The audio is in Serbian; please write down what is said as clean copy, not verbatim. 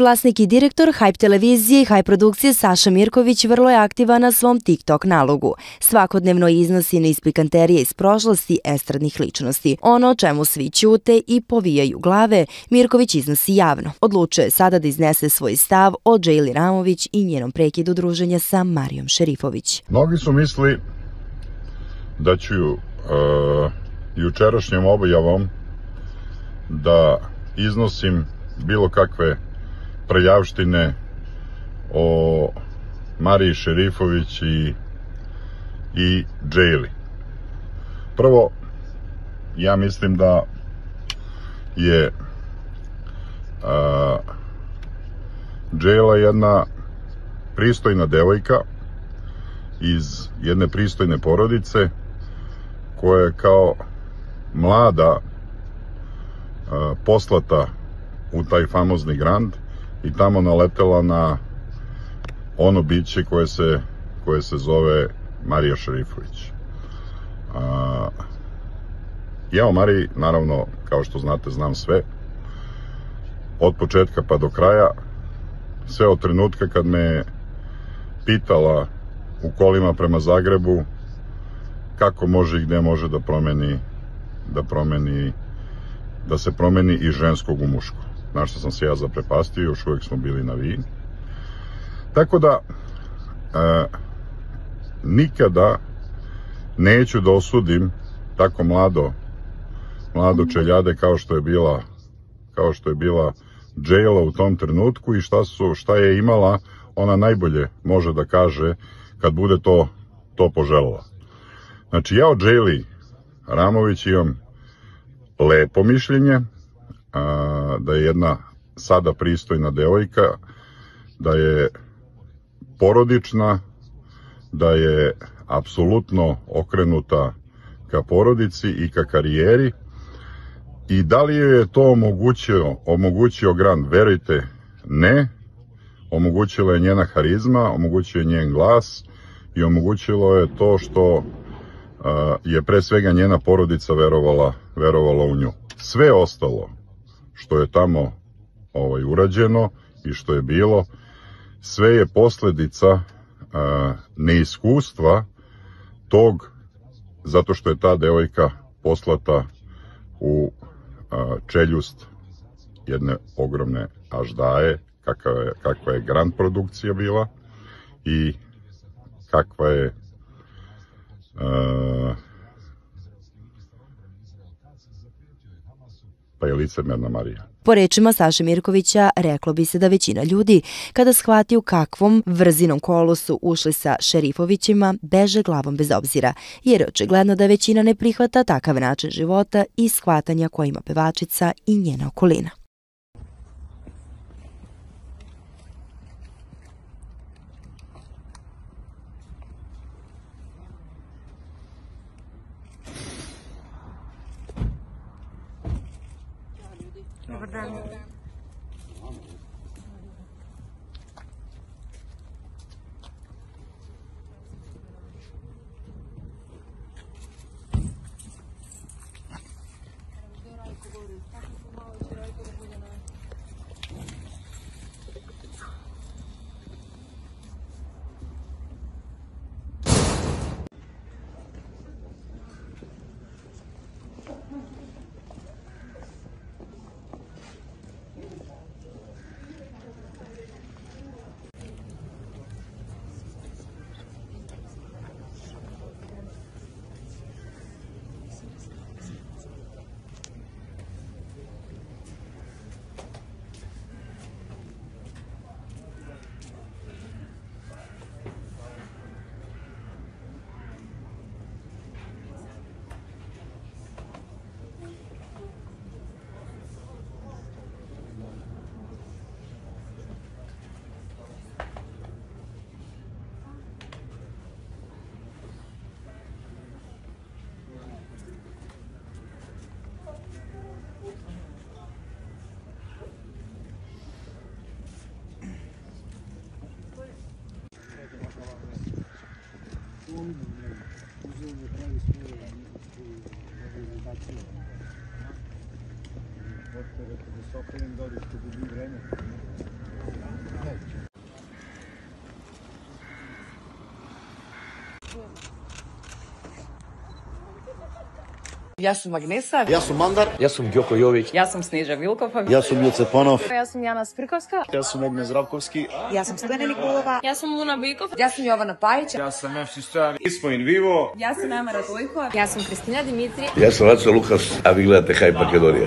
Vlasnik i direktor Hype televizije i Hype produkcije Saša Mirković vrlo je aktivan na svom TikTok nalogu. Svakodnevno iznosi niz pikanterije iz prošlosti estradnih ličnosti. Ono o čemu svi ćute i povijaju glave, Mirković iznosi javno. Odlučuje sada da iznese svoj stav o Džejli Ramović i njenom prekidu druženja sa Marijom Šerifović. Mnogi su mislili da ću jučerašnjom objavom da iznosim bilo kakve prljavštine o Mariji Šerifović i Džejli. Prvo, ja mislim da je Džejla jedna pristojna devojka iz jedne pristojne porodice koja je kao mlada poslata u taj famozni Grand i tamo naletela na ono biće koje se zove Marija Šerifović. Ja o Mariji, naravno, kao što znate, znam sve. Od početka pa do kraja. Sve od trenutka kad me pitala u kolima prema Zagrebu kako može i gde može da se promeni iz ženskog u muško. Na što sam se ja zaprepastio, još uvijek smo bili na vi. Tako da nikada neću da osudim tako mlado čeljade kao što je bila Džejla u tom trenutku i šta je imala, ona najbolje može da kaže kad bude to poželjela. Znači, ja o Džejli Ramović imam lepo mišljenje, da je jedna sada pristojna devojka, da je porodična, da je apsolutno okrenuta ka porodici i ka karijeri. I da li joj je to omogućio Grand? Verujte, ne. Omogućila je njena harizma, omogućio je njen glas i omogućilo je to što je pre svega njena porodica verovala u nju. Sve ostalo što je tamo urađeno i što je bilo, sve je posledica neiskustva tog, zato što je ta devojka poslata u čeljust jedne ogromne aždaje, kakva je Grand produkcija bila i kakva je pa je licemerna Marija. Po rečima Saše Mirkovića, reklo bi se da većina ljudi, kada shvati u kakvom vrzinom kolu su ušli sa Šerifovićima, beže glavom bez obzira, jer je očigledno da većina ne prihvata takav način života i shvatanja koje ima pevačica i njena okolina. Dobar dan. Potrebno da se okrenem da li ste gubi vreme. Ja sam Magnesa. Ja sam Mandar. Ja sam Gjoko Jović. Ja sam Sneža Vilkov. Ja sam Ljuce Panov. Ja sam Jana Sprkovska. Ja sam Ognjen Zdravkovski. Ja sam Stojana Nikolova. Ja sam Luna Bikov. Ja sam Jovana Pajić. Ja sam Efsi Stan. Mi smo in vivo. Ja sam Amara Dojko. Ja sam Kristina Dimitri. Ja sam Aca Lukas, a vi gledate Hype Makedonija.